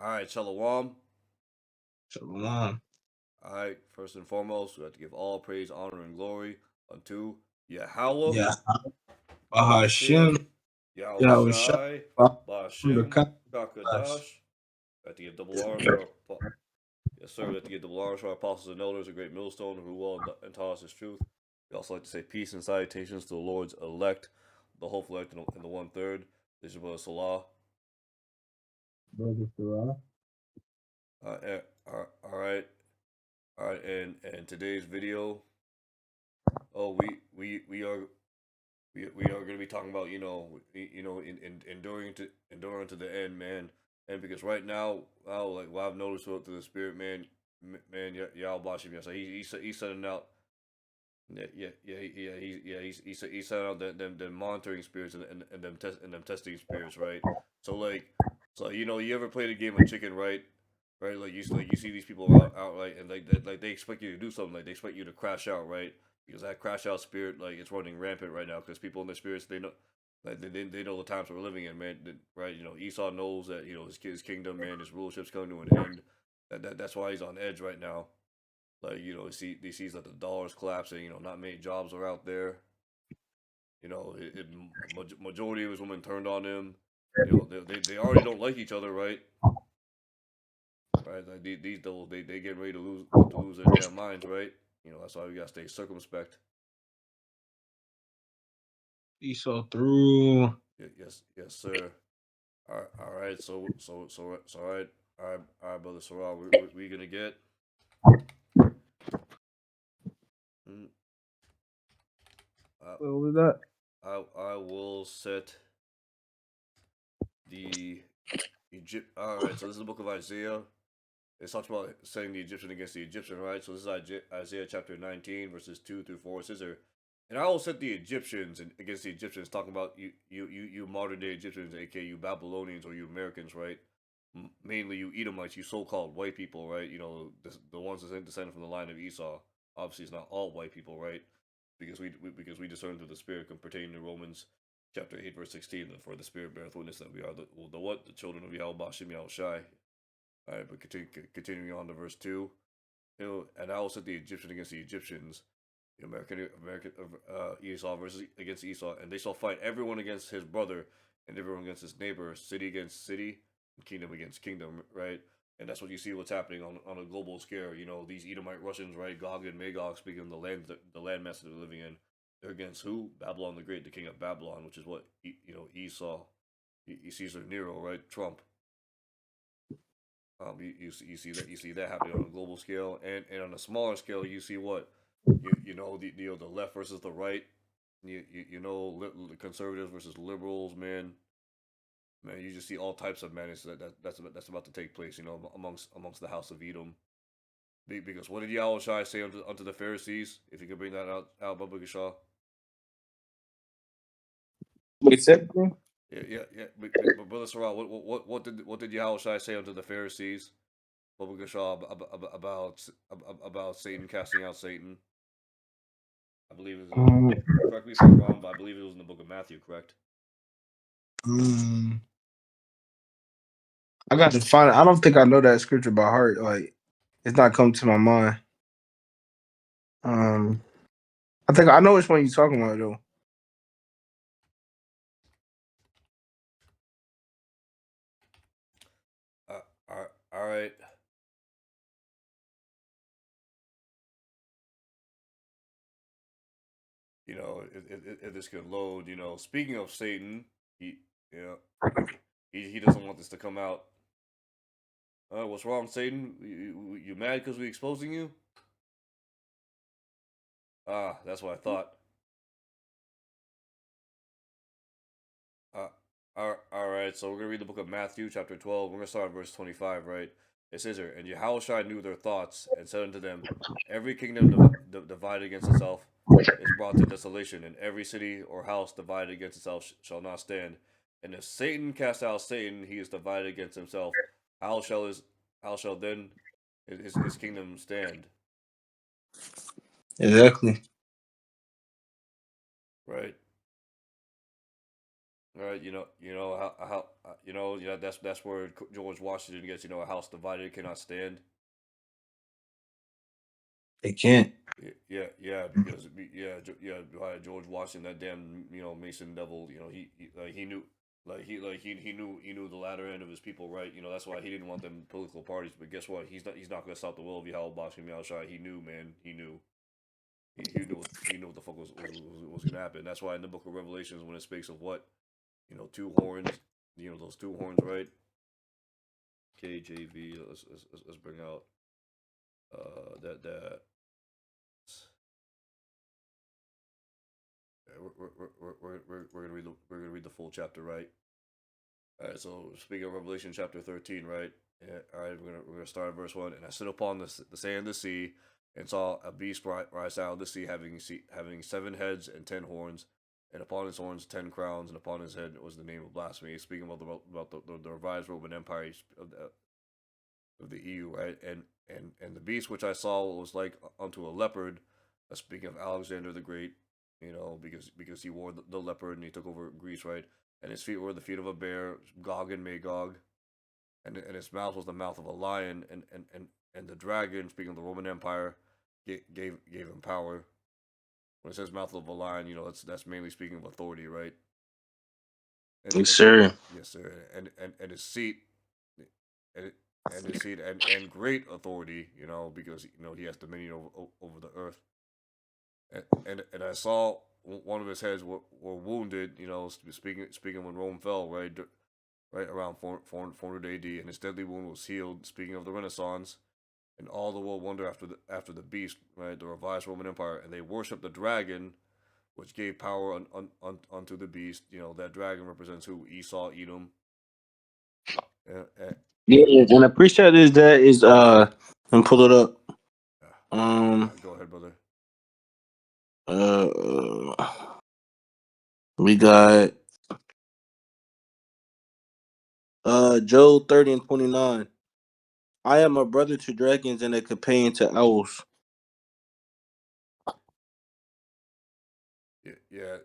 All right, Shalom. Shalom. All right, first and foremost, we have to give all praise, honor, and glory unto Yahweh, Yeah. Bahashim, Bahashim. Yahweh Shah. Yahushai, Bahashim, Barakah. Kakadash. We have to give double honor to yes, sir. We have to give double honor to our apostles and elders, a great millstone who will and taught us his truth. We also like to say peace and salutations to the Lord's elect, the hopeful elect in the 1/3. This is brother Salah. Brother Sarah. All right, and today's video. Oh, we are going to be talking about enduring to the end, man. And because right now, like what I've noticed through the spirit, man, Yao Bashim, yes, he's sending out, he's sending out them monitoring spirits and them testing spirits, right? So like, you ever played a game of chicken, right? Right, like you see these people out right, and they expect you to do something, like they expect you to crash out, right? Because that crash out spirit, like it's running rampant right now. Because people in their spirits, they know, like they know the times we're living in, man. Right? Esau knows that his kingdom, man, his rulership's coming to an end. That's why he's on edge right now. Like he sees that the dollar's collapsing. Not many jobs are out there. Majority of his women turned on him. They already don't like each other, right? Right? Like these doubles, they get ready to lose their damn minds, right? That's why we gotta stay circumspect. Esau through. Yes, sir. All right. All right, brother Sarah. We gonna get. Mm, I, What was that? I will set the Egypt. All right. So this is the book of Isaiah. It talks about setting the Egyptian against the Egyptian, right? So this is Isaiah chapter 19, verses 2 through 4. It says there, and I will set the Egyptians against the Egyptians, talking about you modern day Egyptians, aka you Babylonians or you Americans, right? Mainly you Edomites, you so-called white people, right? The ones that descended from the line of Esau. Obviously, it's not all white people, right? Because we discern through the Spirit, pertaining to Romans chapter 8, verse 16. For the Spirit beareth witness that we are the children of Yahweh Bashim Yahushai. All right, but continuing on to verse 2. And I will set the Egyptian against the Egyptians, the American Esau versus against Esau, and they shall fight everyone against his brother, and everyone against his neighbor, city against city, and kingdom against kingdom, right? And that's what you see what's happening on a global scale. These Edomite Russians, right? Gog and Magog, speaking of the land mass that they're living in, they're against who? Babylon the Great, the king of Babylon, which is what Esau, Caesar Nero, right? Trump. You see that happening on a global scale, and on a smaller scale, you see what the left versus the right. The conservatives versus liberals, man. Man, you just see all types of madness that's about to take place. Amongst the house of Edom. Because what did Yahushua say unto the Pharisees? If you could bring that out, Baba Gashah. Wait, second. Yeah. But Brother Sarah, what did Yahushua say unto the Pharisees? Baba Gashah about Satan casting out Satan. I believe it was. Correct me if I'm wrong, but I believe it was in the book of Matthew. Correct. I got to find it. I don't think I know that scripture by heart. Like, it's not come to my mind. I think I know which one you're talking about though. All right. If this could load, speaking of Satan, he, he doesn't want this to come out. What's wrong, Satan? You mad because we exposing you? Ah, that's what I thought. Uh, all right, so we're gonna read the book of Matthew, chapter 12. We're gonna start at verse 25, right? It says here, and Yahushua knew their thoughts, and said unto them, every kingdom divided against itself is brought to desolation, and every city or house divided against itself shall not stand. And if Satan cast out Satan, he is divided against himself. How shall then his kingdom stand? Exactly. Right? Right, that's where George Washington gets, a house divided cannot stand. They can't. Yeah, because George Washington, that damn, Mason Devil, he knew, he knew the latter end of his people, right? That's why he didn't want them political parties. But guess what? He's not gonna stop the will of Yahweh Bashim Yahushua. He knew, man. He knew what the fuck was gonna happen. That's why in the Book of Revelations, when it speaks of what, two horns, those two horns, right? KJV. Let's bring out that. We're gonna read the full chapter, right? All right. So speaking of Revelation chapter 13, right? Yeah, all right. We're gonna start at verse 1. And I stood upon the sand of the sea, and saw a beast rise out of the sea, having 7 heads and 10 horns, and upon his horns 10 crowns, and upon his head was the name of blasphemy. Speaking about the revised Roman Empire of the EU, right? And the beast which I saw was like unto a leopard. Speaking of Alexander the Great, because he wore the leopard and he took over Greece, right? And his feet were the feet of a bear, Gog and Magog, and his mouth was the mouth of a lion, and the dragon, speaking of the Roman Empire, gave him power. When it says mouth of a lion, that's mainly speaking of authority, right? Yes, And sir. yes, sir. And his seat, and and his seat, and great authority, because he has dominion over the earth. And I saw one of his heads were wounded, speaking when Rome fell, right around 400 AD, and his deadly wound was healed. Speaking of the Renaissance, and all the world wonder after the beast, right, the revised Roman Empire, and they worship the dragon, which gave power unto the beast. That dragon represents who? Esau, Edom. Uh, Yeah, and the precept is that is and pull it up. Go ahead, brother. We got Job 30:29. I am a brother to dragons and a companion to owls. Yeah.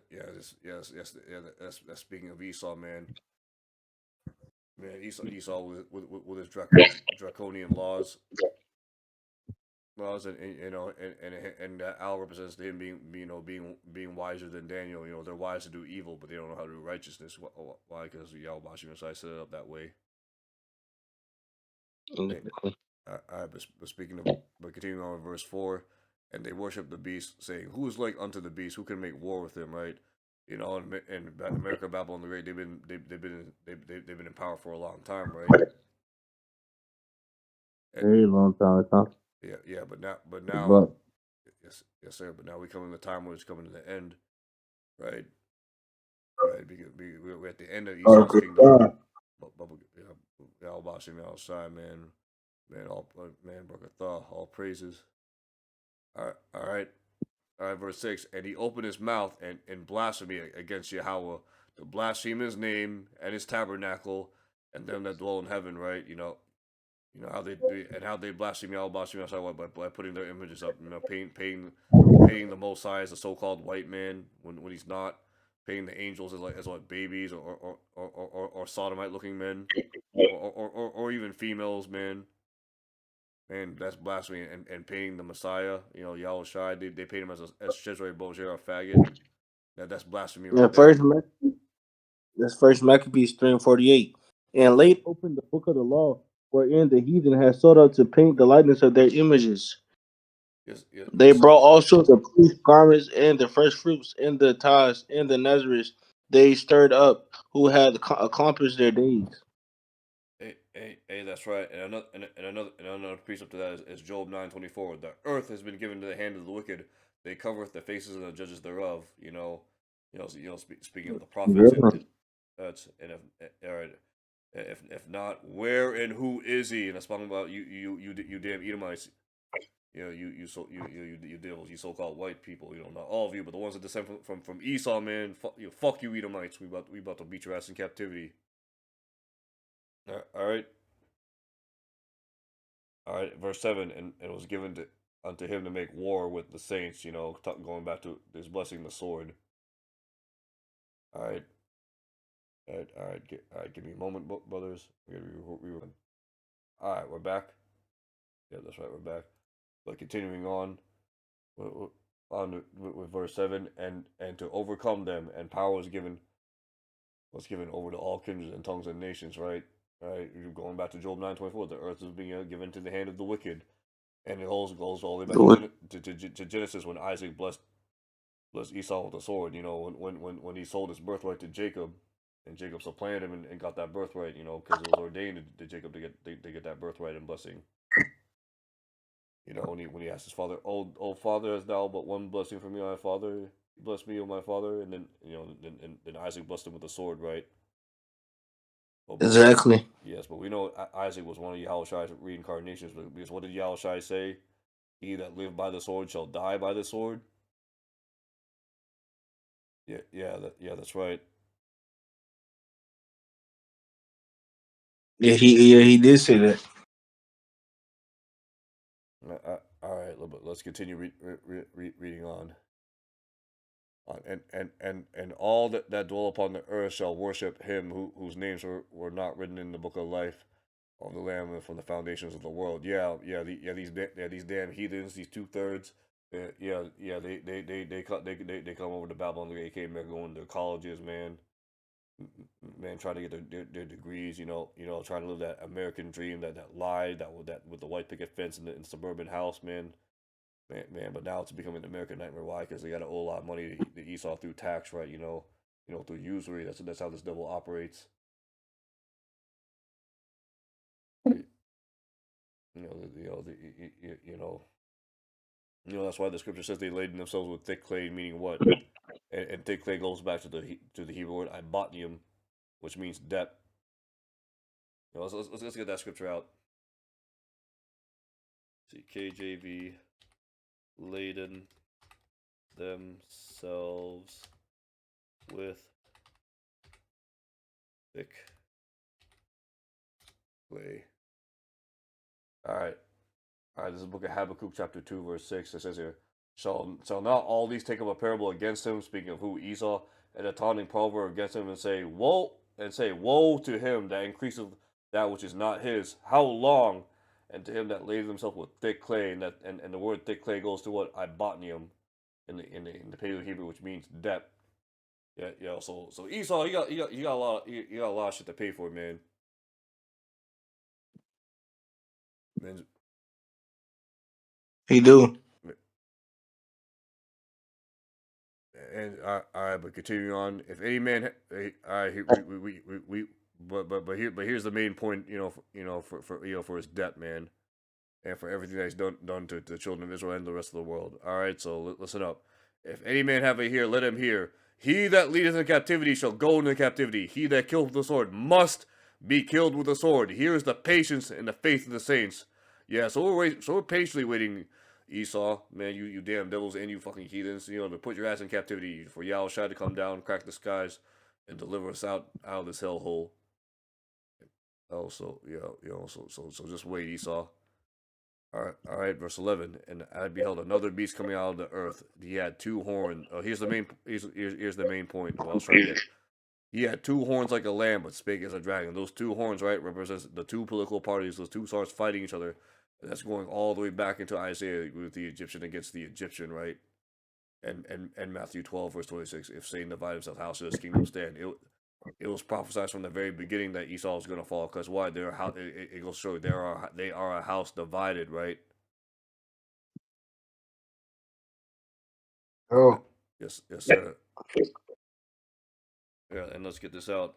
That's speaking of Esau, man. Man, Esau with his draconian laws, and that owl represents him being wiser than Daniel. They're wise to do evil, but they don't know how to do righteousness. Why? Because Yahweh Messiah set it up that way. Hey, but speaking of, but continuing on with verse 4, and they worship the beast, saying, "Who is like unto the beast? Who can make war with him?" Right? In America, Babylon the Great, they've been in power for a long time, right? And, Very long time. yeah. But now, But yes, sir. But now we come in the time where it's coming to the end, right? Right, because we're at the end of Esau's kingdom. But Yahweh Bashim outside, man, Baruch all praises. All right. Verse 6. And he opened his mouth and in blasphemy against Yahweh, to blaspheme his name and his tabernacle and them that dwell in heaven, right? How they blaspheme Yahweh, blaspheme outside by putting their images up, paying the Most High as a so-called white man when he's not, paying the angels as like babies or sodomite looking men, or even females, man. Man, that's blasphemy. And painting the Messiah, Yahweh Shai, they paint him as Cesare Borgia, a faggot. That's blasphemy yeah, right there. first Maccabees 3:48. And laid open the book of the law, wherein the heathen had sought out to paint the likeness of their images. Yes, yes, They yes. brought also the priest garments and the first fruits and the tithes and the Nazareth they stirred up, who had accomplished their days. Hey, that's right. And another precept to that is Job 9:24. The earth has been given to the hand of the wicked; they covereth the faces of the judges thereof. Speaking of the prophets, Yeah. and all right, if not, where and who is he? And that's talking about you damn Edomites. You devils, you so-called white people. Not all of you, but the ones that descend from Esau, man. Fuck you, Edomites. We about to beat your ass in captivity. All right. All right, verse 7, and it was given unto him to make war with the saints, going back to this blessing the sword. All right. All right, give me a moment, brothers. All right, we're back. Yeah, that's right, we're back. But continuing with verse 7, and to overcome them, and power was given over to all kindreds and tongues and nations, right? Right, you're going back to Job 9:24. The earth is being given to the hand of the wicked, and it also goes all the way back to Genesis when Isaac blessed Esau with a sword. You know, when he sold his birthright to Jacob, and Jacob supplanted him and got that birthright. You know, because it was ordained to Jacob to get that birthright and blessing. You know, when he asked his father, "Old father, has thou but one blessing from me, my father? Bless me, O my father." And then then Isaac blessed him with a sword, right? But Exactly. yes, but we know Isaac was one of Yahushua's reincarnations, because what did Yahushua say? He that live by the sword shall die by the sword. That's right. Yeah, he did say that. All right, but let's continue reading on. And all that dwell upon the earth shall worship him whose names were not written in the book of life of the Lamb and from the foundations of the world. These damn heathens, these 2/3. They come over to Babylon. They came there going to colleges, man, trying to get their degrees. Trying to live that American dream, that lie, that with the white picket fence in the suburban house, man. Man, but now it's becoming an American nightmare. Why? Because they got to owe a lot of money to Esau through tax, right? Through usury. That's how this devil operates. You know, you know, the, you know, That's why the scripture says they laden themselves with thick clay, meaning what? And thick clay goes back to the Hebrew word ibotnium, which means depth. Let's get that scripture out. See, KJV, laden themselves with thick clay. All right. All right, this is the book of Habakkuk, chapter 2, verse 6. It says here, shall not all these take up a parable against him, speaking of who? Esau, and a taunting proverb against him, and say, woe to him that increaseth that which is not his. How long? And to him that lateth himself with thick clay, and the word thick clay goes to what? Ibotnium in the Paleo Hebrew, which means depth. Yeah. So Esau, he got a lot of shit to pay for, man. Man, He do. And all right, but continuing on, if any man, all right, but here's the main point, for his debt, man, and for everything that he's done to the children of Israel and the rest of the world. All right, so listen up. If any man have a ear, let him hear. He that leadeth in captivity shall go into captivity. He that killeth with the sword must be killed with the sword. Here is the patience and the faith of the saints. Yeah, so we're patiently waiting, Esau, man, you damn devils and you fucking heathens, to put your ass in captivity for Yahushua to come down, crack the skies, and deliver us out of this hellhole. Oh, so so just wait, Esau. All right, verse 11. And I beheld another beast coming out of the earth. He had two horns. Here's the main. Here's the main point. What I was trying to get. He had two horns like a lamb, but spake as a dragon. Those two horns, right, represents the two political parties. Those two stars fighting each other. And that's going all the way back into Isaiah with the Egyptian against the Egyptian, right? And Matthew 12 verse 26. If Satan divide himself, how should his kingdom stand? It was prophesied from the very beginning that Esau was going to fall. Because why? It goes to show they are a house divided, right? Oh. Yes, sir. Yeah, and let's get this out.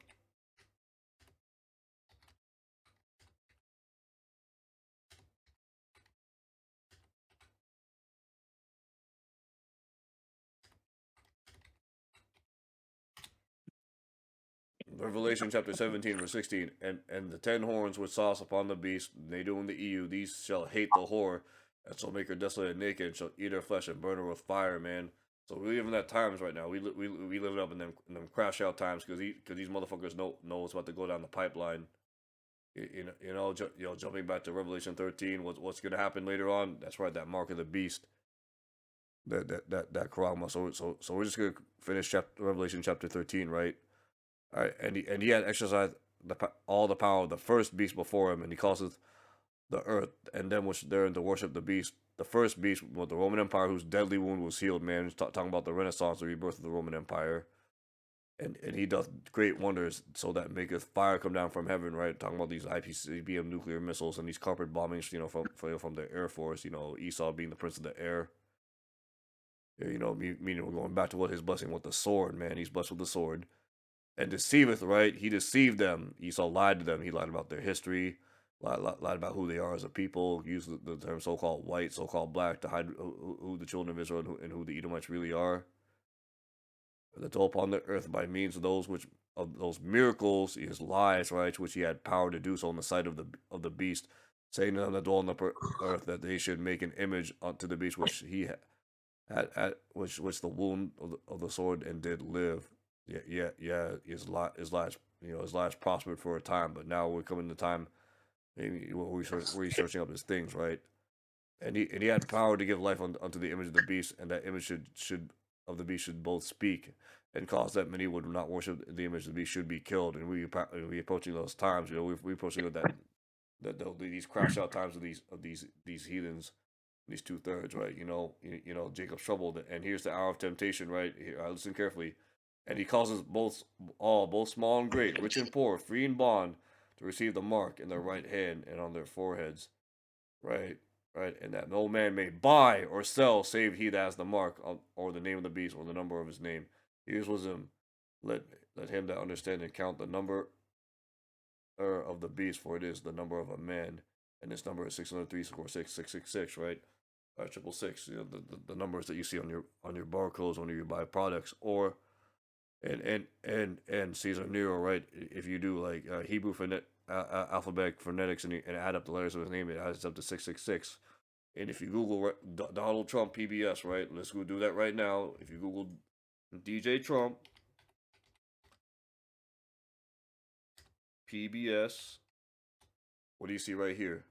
Revelation chapter 17, verse 16. And the 10 horns which saw us upon the beast, they do in the EU, these shall hate the whore, and shall make her desolate and naked, and shall eat her flesh and burn her with fire, man. So we live in that times right now. We live up in them crash out times because these motherfuckers know what's about to go down the pipeline. Jumping back to Revelation 13, what's going to happen later on? That's right, that mark of the beast, that Karama. So we're just gonna finish Revelation chapter 13, right? All right, and he had exercised all the power of the first beast before him, and he causeth the earth and them which therein to worship the beast. The first beast was the Roman Empire, whose deadly wound was healed. Man, he's talking about the Renaissance, the rebirth of the Roman Empire, and he doth great wonders, so that maketh fire come down from heaven. Right, talking about these ICBM nuclear missiles and these carpet bombings. From the Air Force. Esau being the prince of the air. Meaning we're going back to what his blessing with the sword. Man, he's blessed with the sword. And deceiveth, right? He deceived them. Esau lied to them. He lied about their history, lied about who they are as a people, used the term so-called white, so-called black to hide who the children of Israel and who the Edomites really are. That dwell upon the earth by means of those miracles, his lies, right, which he had power to do so in the sight of the beast, saying to them that dwell on the earth that they should make an image unto the beast which he had which the wound of the sword and did live. Yeah. His lives prospered for a time, but now we're coming to time maybe where he's searching up his things, right? And he had power to give life unto the image of the beast, and that image should of the beast should both speak and cause that many would not worship the image of the beast should be killed. And we approaching those times, we approaching these crash out times of these heathens, these 2/3, right? Jacob's troubled, and here's the hour of temptation, right? Here, listen carefully, and he causes both small and great, rich and poor, free and bond, to receive the mark in their right hand and on their foreheads, right? Right, and that no man may buy or sell save he that has the mark or the name of the beast or the number of his name. Here's wisdom. Let him that understand and count the number of the beast, for it is the number of a man, and this number is 603 right? 666. The numbers that you see on your barcodes when you buy products, or and Caesar Nero, right? If you do like Hebrew alphabetic phonetics and add up the letters of his name, it adds up to 666. And if you Google Donald Trump PBS, right? Let's go do that right now. If you Google DJ Trump PBS, what do you see right here?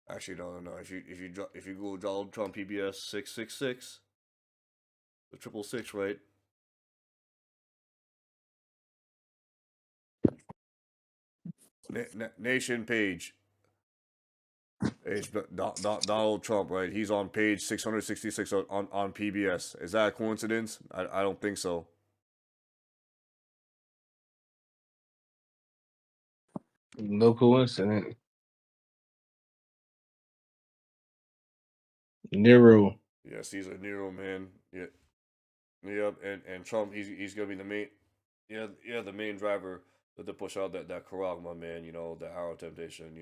Actually, no. If you Google Donald Trump PBS 666, the 666, right? Nation page. Donald Trump, right? He's on page 666 on PBS. Is that a coincidence? I don't think so. No coincidence. Nero. Yeah, Caesar Nero, man. Yeah, yep. And Trump, he's gonna be the main, the main driver to push out that charagma, man. The hour of temptation.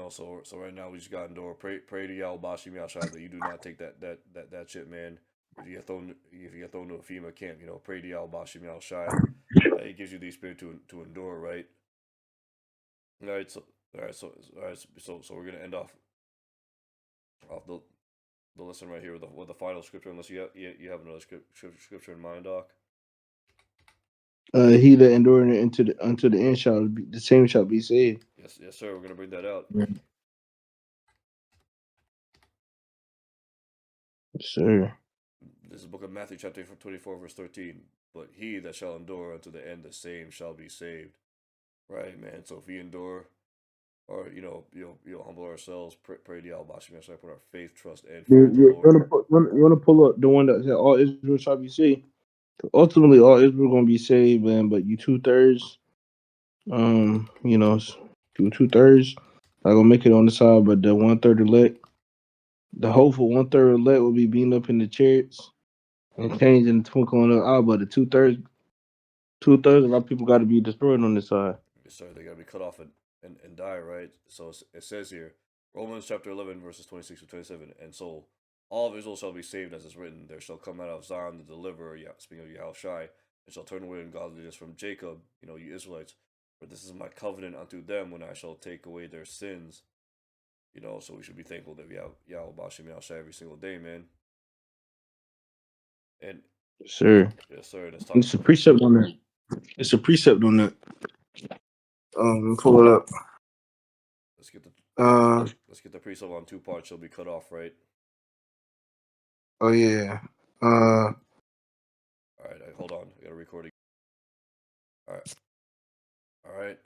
So right now we just got endure. Pray to Yahweh Bashim Yahshai that you do not take that shit, man. If you get thrown to a FEMA camp, pray to Yahweh Bashim Yahshai that he gives you the spirit to endure, right? All right, so we're gonna end off the lesson right here with the final scripture, unless you have another scripture in mind, Doc. He that enduring unto the end the same shall be saved. Yes, sir. We're gonna bring that out. Yes, sir. This is the book of Matthew, chapter 24, verse 13. But he that shall endure unto the end, the same shall be saved. Right, man. So if we endure, or humble ourselves, pray to Yahweh, so I put our faith, trust, and fear in the Lord. You want to pull up the one that said all Israel shall be saved. Ultimately, all Israel going to be saved, man. But you 2/3, 2/3 are gonna make it on the side, but the 1/3 elect, the hopeful 1/3 elect will be beaten up in the chariots and changing the twinkle on the eye. But the 2/3, a lot of people got to be destroyed on this side. Yes, sir. They got to be cut off and die, right? So it says here, Romans chapter 11, verses 26 to 27. And so all of Israel shall be saved, as is written, there shall come out of Zion the deliverer, speaking of Yahushai, and shall turn away ungodliness from Jacob, you Israelites. For this is my covenant unto them when I shall take away their sins. So we should be thankful that we have Yahweh Bashim Yahushai every single day, man. And Sir, yes, sir. And it's a precept on that. It's a precept on that. Pull it up. Let's get the precept on 2 parts. Shall be cut off, right? Oh yeah. All right, hold on. I gotta record it. All right. All right.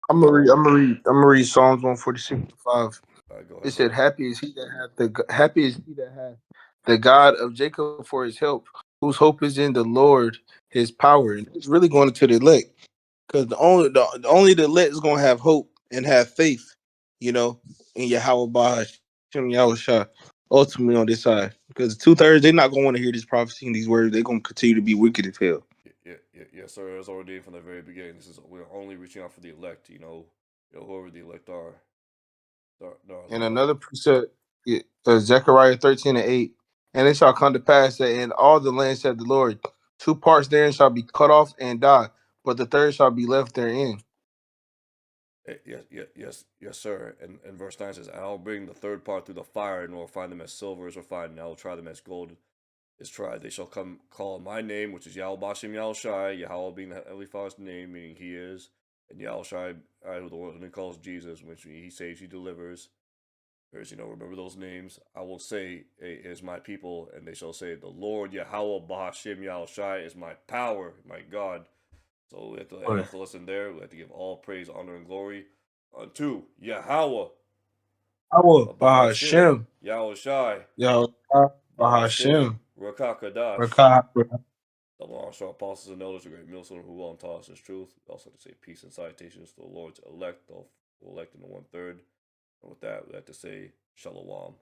I'm gonna read Psalms 146:5. All right. Go It ahead, said, bro. happy is he that hath the God of Jacob for his help, whose hope is in the Lord, his power." And it's really going into the elect, because the only the elect is gonna have hope and have faith, in Yahweh Shem Yahushua, ultimately on this side. Because 2/3 they're not gonna want to hear this prophecy and these words. They're gonna continue to be wicked as hell. Yes, sir. As already from the very beginning, we're only reaching out for the elect. Whoever the elect are. And The another precept, Zechariah 13:8. And it shall come to pass that in all the land, said the Lord, two parts therein shall be cut off and die, but the third shall be left therein. Yes, sir. And verse 9 says, "I'll bring the third part through the fire, and will find them as silver is refined, and I will try them as gold is tried. They shall come call my name, which is Yahweh Bashim Yahushai, Yahweh being the Heavenly Father's name, meaning He is, and Yahushai, who the world only calls Jesus, which He saves, He delivers. There's, remember those names. I will say, is my people, and they shall say, the Lord Yahweh Bashim Yahushai is my power, my God." So we have to listen there. We have to give all praise, honor, and glory unto Yahweh, Bahashim, Bahashem, Yahushai, Bahashim, Bahashem, Rakakadash. Rakah. The long short apostles and elders, a great millstone who will taught us his truth. We also have to say peace and salutations to the Lord's elect, the elect in the 1/3. And with that, we have to say shalom.